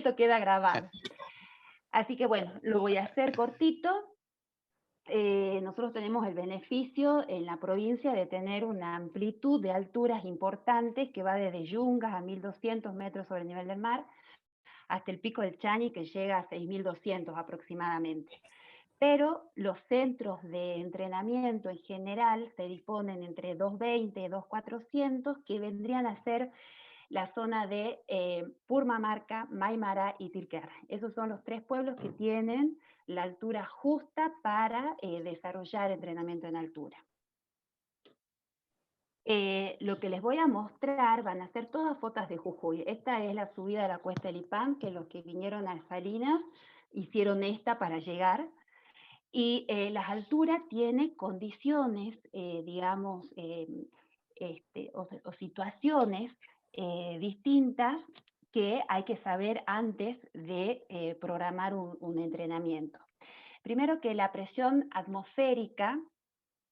esto queda grabado. Así que bueno, lo voy a hacer cortito. Nosotros tenemos el beneficio en la provincia de tener una amplitud de alturas importantes que va desde Yungas a 1200 metros sobre el nivel del mar, hasta el pico del Chani, que llega a 6200 aproximadamente. Pero los centros de entrenamiento en general se disponen entre 220 y 2400, que vendrían a ser la zona de Purmamarca, Maimará y Tilcara. Esos son los 3 pueblos que tienen la altura justa para desarrollar entrenamiento en altura. Lo que les voy a mostrar van a ser todas fotos de Jujuy. Esta es la subida de la cuesta del Lipán, que los que vinieron a Salinas hicieron esta para llegar. Y las alturas tienen condiciones, digamos, o situaciones distintas que hay que saber antes de programar un entrenamiento. Primero, que la presión atmosférica,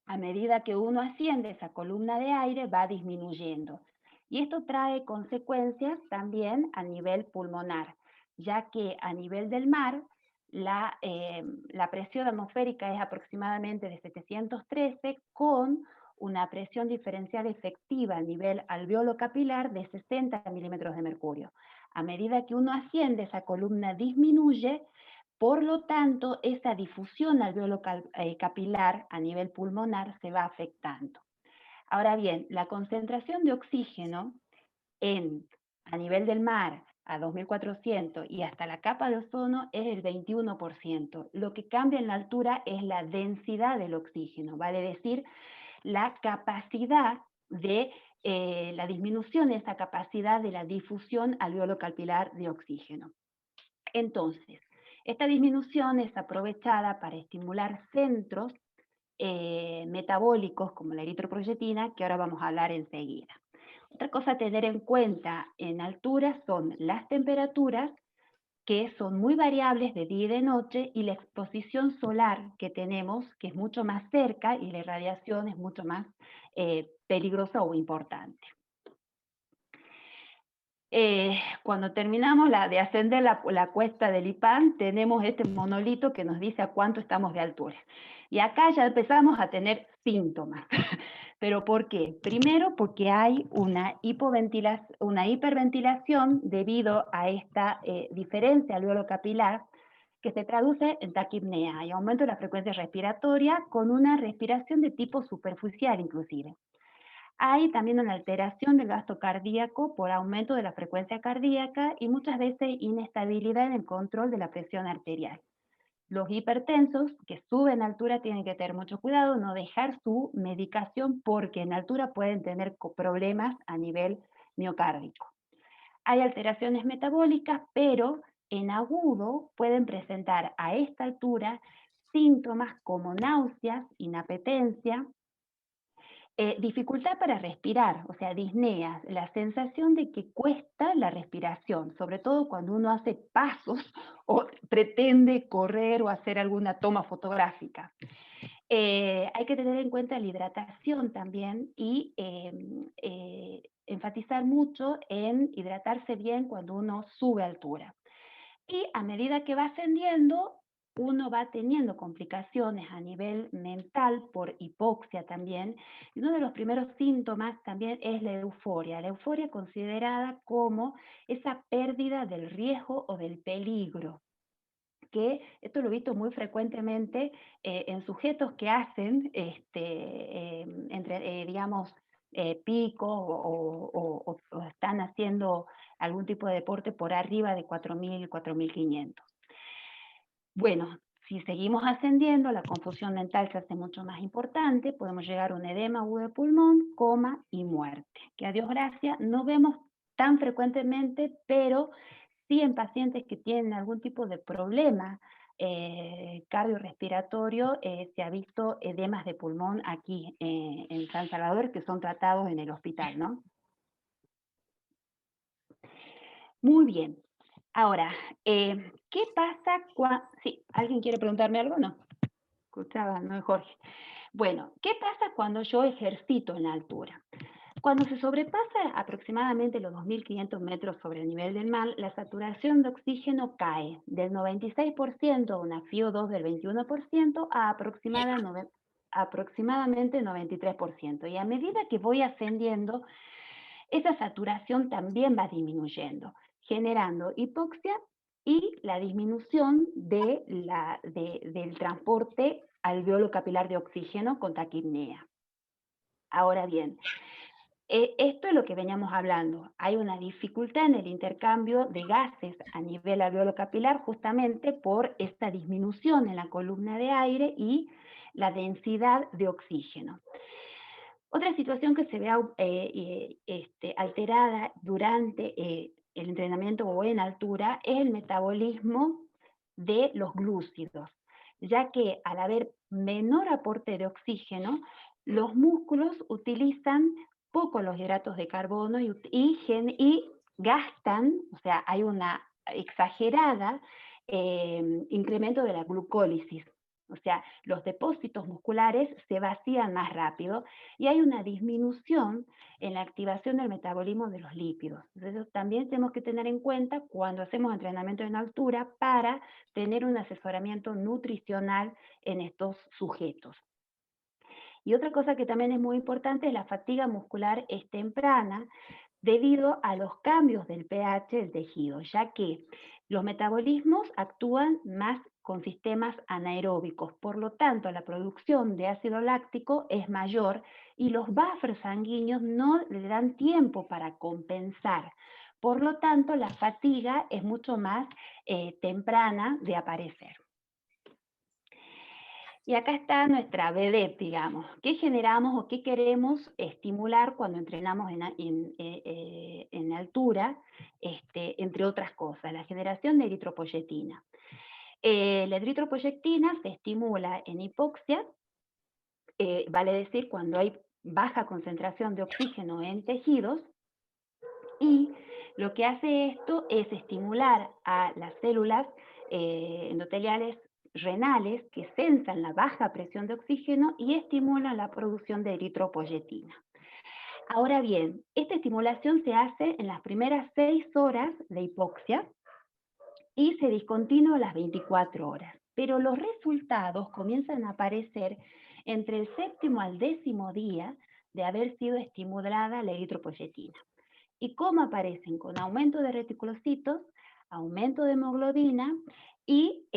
a medida que uno asciende, esa columna de aire va disminuyendo. Y esto trae consecuencias también a nivel pulmonar, ya que a nivel del mar, la presión atmosférica es aproximadamente de 713, con una presión diferencial efectiva a nivel alveolo capilar de 60 milímetros de mercurio. A medida que uno asciende, esa columna disminuye. Por lo tanto, esa difusión alveolo capilar a nivel pulmonar se va afectando. Ahora bien, la concentración de oxígeno a nivel del mar, a 2400 y hasta la capa de ozono, es el 21%. Lo que cambia en la altura es la densidad del oxígeno, vale decir, la capacidad de la disminución de esa capacidad de la difusión alveolo capilar de oxígeno. Entonces, esta disminución es aprovechada para estimular centros metabólicos como la eritroproyetina, que ahora vamos a hablar enseguida. Otra cosa a tener en cuenta en altura son las temperaturas, que son muy variables de día y de noche, y la exposición solar que tenemos, que es mucho más cerca, y la irradiación es mucho más peligrosa o importante. Cuando terminamos de ascender la cuesta del Lipán, tenemos este monolito que nos dice a cuánto estamos de altura. Y acá ya empezamos a tener síntomas. ¿Pero por qué? Primero, porque hay una hiperventilación debido a esta diferencia alveolo capilar, que se traduce en taquipnea y aumento de la frecuencia respiratoria, con una respiración de tipo superficial inclusive. Hay también una alteración del gasto cardíaco por aumento de la frecuencia cardíaca y muchas veces inestabilidad en el control de la presión arterial. Los hipertensos que suben a altura tienen que tener mucho cuidado, no dejar su medicación, porque en altura pueden tener problemas a nivel miocárdico. Hay alteraciones metabólicas, pero en agudo pueden presentar a esta altura síntomas como náuseas, inapetencia, dificultad para respirar, o sea, disneas, la sensación de que cuesta la respiración, sobre todo cuando uno hace pasos o pretende correr o hacer alguna toma fotográfica. Hay que tener en cuenta la hidratación también y enfatizar mucho en hidratarse bien cuando uno sube a altura. Y a medida que va ascendiendo, uno va teniendo complicaciones a nivel mental por hipoxia también. Y uno de los primeros síntomas también es la euforia considerada como esa pérdida del riesgo o del peligro, que esto lo he visto muy frecuentemente en sujetos que hacen digamos, picos o están haciendo algún tipo de deporte por arriba de 4000, 4500. Bueno, si seguimos ascendiendo, la confusión mental se hace mucho más importante, podemos llegar a un edema agudo de pulmón, coma y muerte, que a Dios gracias no vemos tan frecuentemente, pero sí en pacientes que tienen algún tipo de problema cardiorrespiratorio, se ha visto edemas de pulmón aquí en San Salvador, que son tratados en el hospital, ¿no? Muy bien. Ahora, ¿qué pasa cuando... Sí, ¿alguien quiere preguntarme algo? No. Escuchaba, no, Jorge. Bueno, ¿qué pasa cuando yo ejercito en la altura? Cuando se sobrepasa aproximadamente los 2.500 metros sobre el nivel del mar, la saturación de oxígeno cae del 96%, una FiO2 del 21%, a aproximadamente 93%. Y a medida que voy ascendiendo, esa saturación también va disminuyendo, generando hipoxia y la disminución del transporte alveolo capilar de oxígeno con taquipnea. Ahora bien, esto es lo que veníamos hablando. Hay una dificultad en el intercambio de gases a nivel alveolo capilar justamente por esta disminución en la columna de aire y la densidad de oxígeno. Otra situación que se ve alterada durante el entrenamiento o en altura es el metabolismo de los glúcidos, ya que al haber menor aporte de oxígeno, los músculos utilizan poco los hidratos de carbono y gastan, o sea, hay una exagerada incremento de la glucólisis. O sea, los depósitos musculares se vacían más rápido y hay una disminución en la activación del metabolismo de los lípidos. Entonces, también tenemos que tener en cuenta cuando hacemos entrenamiento en altura para tener un asesoramiento nutricional en estos sujetos. Y otra cosa que también es muy importante es la fatiga muscular es temprana debido a los cambios del pH del tejido, ya que los metabolismos actúan más con sistemas anaeróbicos, por lo tanto la producción de ácido láctico es mayor y los buffers sanguíneos no le dan tiempo para compensar. Por lo tanto, la fatiga es mucho más temprana de aparecer. Y acá está nuestra vedette, digamos. ¿Qué generamos o qué queremos estimular cuando entrenamos en altura? Entre otras cosas, la generación de eritropoyetina. La eritropoyetina se estimula en hipoxia, vale decir cuando hay baja concentración de oxígeno en tejidos, y lo que hace esto es estimular a las células endoteliales renales que sensan la baja presión de oxígeno y estimulan la producción de eritropoyetina. Ahora bien, esta estimulación se hace en las primeras 6 horas de hipoxia y se discontinúa a las 24 horas, pero los resultados comienzan a aparecer entre el 7º al 10º día de haber sido estimulada la eritropoyetina. ¿Y cómo aparecen? Con aumento de reticulocitos, aumento de hemoglobina, y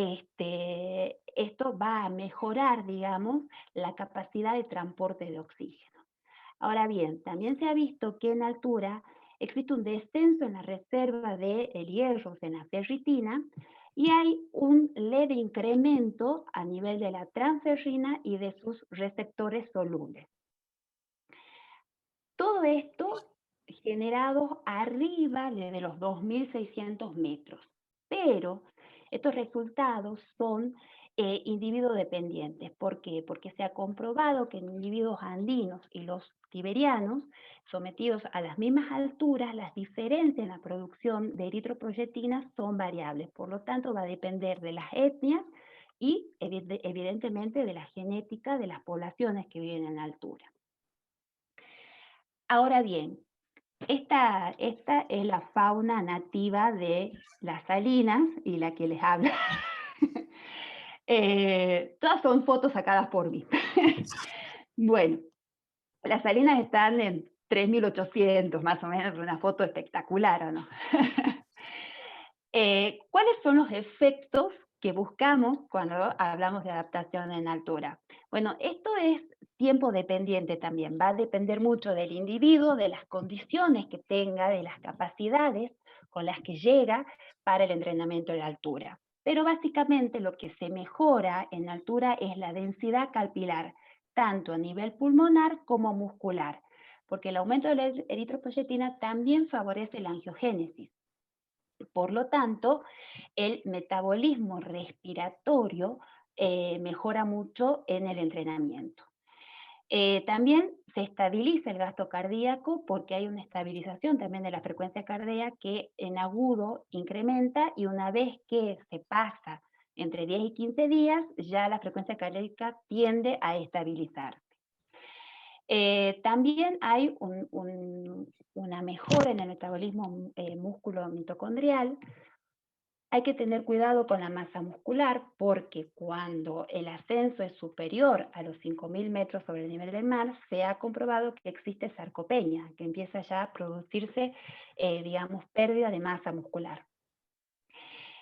esto va a mejorar, digamos, la capacidad de transporte de oxígeno. Ahora bien, también se ha visto que en altura existe un descenso en la reserva de hierro en la ferritina y hay un leve incremento a nivel de la transferrina y de sus receptores solubles. Todo esto generado arriba de los 2.600 metros. Pero estos resultados son individuo dependientes. ¿Por qué? Porque se ha comprobado que en individuos andinos y los tiberianos, sometidos a las mismas alturas, las diferencias en la producción de eritropoyetina son variables. Por lo tanto, va a depender de las etnias y evidentemente de la genética de las poblaciones que viven en altura. Ahora bien, esta es la fauna nativa de las salinas y la que les habla. Todas son fotos sacadas por mí. Bueno, las salinas están en 3.800, más o menos, una foto espectacular, ¿o no? ¿Cuáles son los efectos que buscamos cuando hablamos de adaptación en altura? Bueno, esto es tiempo dependiente también, va a depender mucho del individuo, de las condiciones que tenga, de las capacidades con las que llega para el entrenamiento en altura. Pero básicamente lo que se mejora en altura es la densidad capilar, tanto a nivel pulmonar como muscular, porque el aumento de la eritropoyetina también favorece la angiogénesis. Por lo tanto, el metabolismo respiratorio mejora mucho en el entrenamiento. También se estabiliza el gasto cardíaco porque hay una estabilización también de la frecuencia cardíaca que en agudo incrementa y una vez que se pasa entre 10 y 15 días, ya la frecuencia cardíaca tiende a estabilizarse. También hay una mejora en el metabolismo músculo mitocondrial. Hay que tener cuidado con la masa muscular porque cuando el ascenso es superior a los 5.000 metros sobre el nivel del mar, se ha comprobado que existe sarcopenia, que empieza ya a producirse, digamos, pérdida de masa muscular.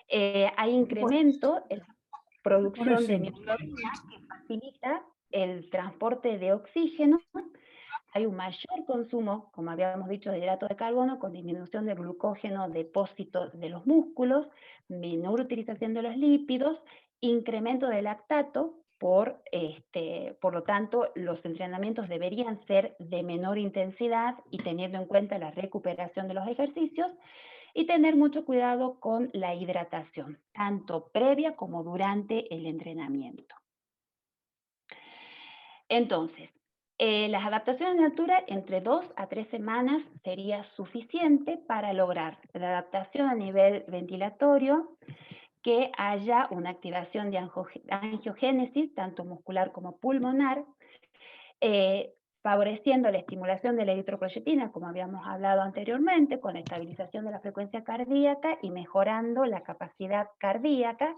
Hay incremento en la producción de mioglobina que facilita el transporte de oxígeno. Hay un mayor consumo, como habíamos dicho, de hidratos de carbono con disminución del glucógeno depósito de los músculos, menor utilización de los lípidos, incremento del lactato, por lo tanto, los entrenamientos deberían ser de menor intensidad y teniendo en cuenta la recuperación de los ejercicios, y tener mucho cuidado con la hidratación, tanto previa como durante el entrenamiento. Entonces, las adaptaciones en altura entre 2 a 3 semanas sería suficiente para lograr la adaptación a nivel ventilatorio, que haya una activación de angiogénesis, tanto muscular como pulmonar, eh, favoreciendo la estimulación de la eritropoyetina, como habíamos hablado anteriormente, con la estabilización de la frecuencia cardíaca y mejorando la capacidad cardíaca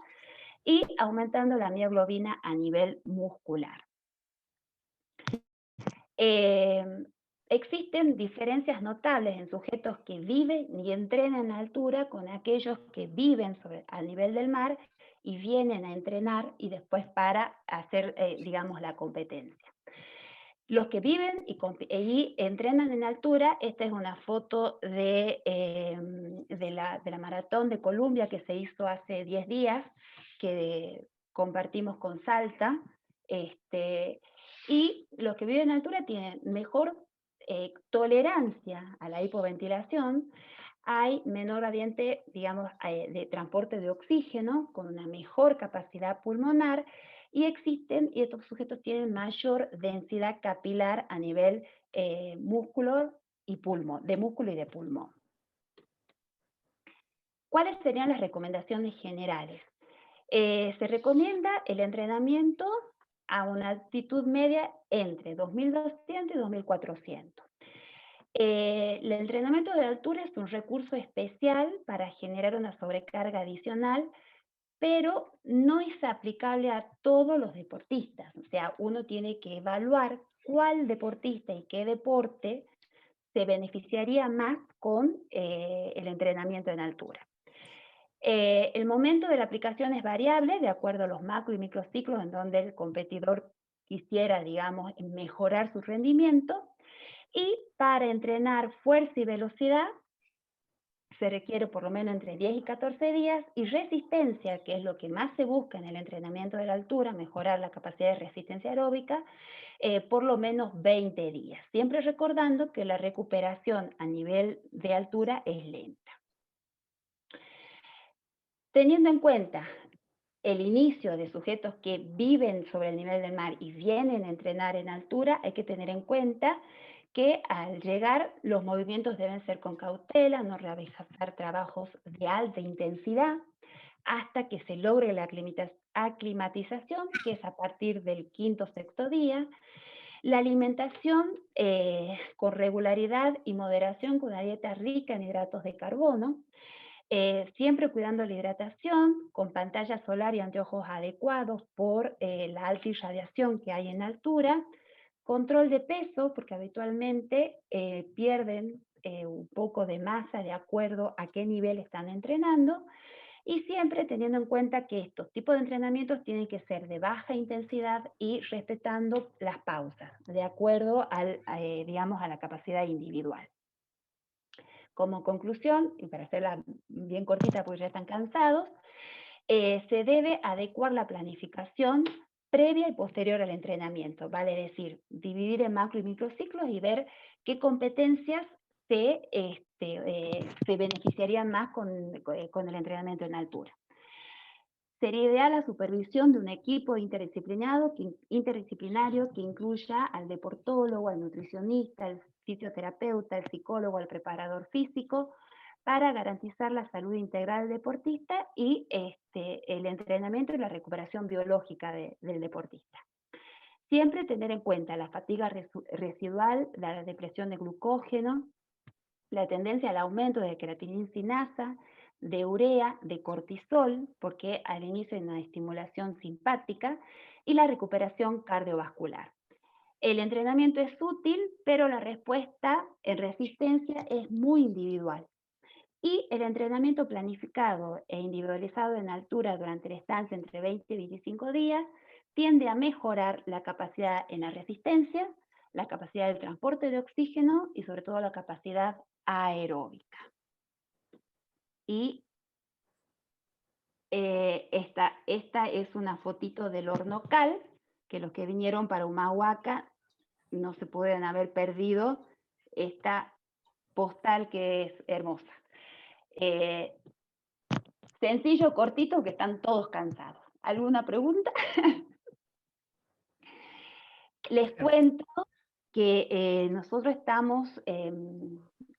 y aumentando la mioglobina a nivel muscular. Existen diferencias notables en sujetos que viven y entrenan en altura con aquellos que viven al nivel del mar y vienen a entrenar y después para hacer, digamos, la competencia. Los que viven y entrenan en altura, esta es una foto de la maratón de Columbia que se hizo hace 10 días, que compartimos con Salta, y los que viven en altura tienen mejor tolerancia a la hipoventilación, hay menor gradiente, digamos, de transporte de oxígeno, con una mejor capacidad pulmonar, y estos sujetos tienen mayor densidad capilar a nivel músculo y de músculo y de pulmón. ¿Cuáles serían las recomendaciones generales? Se recomienda el entrenamiento a una altitud media entre 2.200 y 2.400. El entrenamiento de altura es un recurso especial para generar una sobrecarga adicional, pero no es aplicable a todos los deportistas. O sea, uno tiene que evaluar cuál deportista y qué deporte se beneficiaría más con el entrenamiento en altura. El momento de la aplicación es variable de acuerdo a los macro y microciclos en donde el competidor quisiera, digamos, mejorar su rendimiento. Y para entrenar fuerza y velocidad se requiere por lo menos entre 10 y 14 días, y resistencia, que es lo que más se busca en el entrenamiento de la altura, mejorar la capacidad de resistencia aeróbica, por lo menos 20 días. Siempre recordando que la recuperación a nivel de altura es lenta. Teniendo en cuenta el inicio de sujetos que viven sobre el nivel del mar y vienen a entrenar en altura, hay que tener en cuenta que al llegar los movimientos deben ser con cautela, no realizar trabajos de alta intensidad hasta que se logre la aclimatización, que es a partir del quinto o sexto día. La alimentación con regularidad y moderación, con una dieta rica en hidratos de carbono, siempre cuidando la hidratación, con pantalla solar y anteojos adecuados por la alta irradiación que hay en altura, control de peso, porque habitualmente pierden un poco de masa de acuerdo a qué nivel están entrenando, y siempre teniendo en cuenta que estos tipos de entrenamientos tienen que ser de baja intensidad y respetando las pausas, de acuerdo digamos, a la capacidad individual. Como conclusión, y para hacerla bien cortita porque ya están cansados, se debe adecuar la planificación previa y posterior al entrenamiento, vale decir, dividir en macro y microciclos y ver qué competencias se beneficiarían más con el entrenamiento en altura. Sería ideal la supervisión de un equipo interdisciplinario que incluya al deportólogo, al nutricionista, al fisioterapeuta, al psicólogo, al preparador físico, para garantizar la salud integral del deportista y el entrenamiento y la recuperación biológica del deportista. Siempre tener en cuenta la fatiga residual, la depresión de glucógeno, la tendencia al aumento de creatinina, de urea, de cortisol, porque al inicio hay una estimulación simpática, y la recuperación cardiovascular. El entrenamiento es útil, pero la respuesta en resistencia es muy individual. Y el entrenamiento planificado e individualizado en altura durante la estancia entre 20 y 25 días tiende a mejorar la capacidad en la resistencia, la capacidad de transporte de oxígeno y sobre todo la capacidad aeróbica. Y esta es una fotito del Hornocal, que los que vinieron para Humahuaca no se pueden haber perdido esta postal que es hermosa. Sencillo, cortito, que están todos cansados. ¿Alguna pregunta? Les cuento que nosotros estamos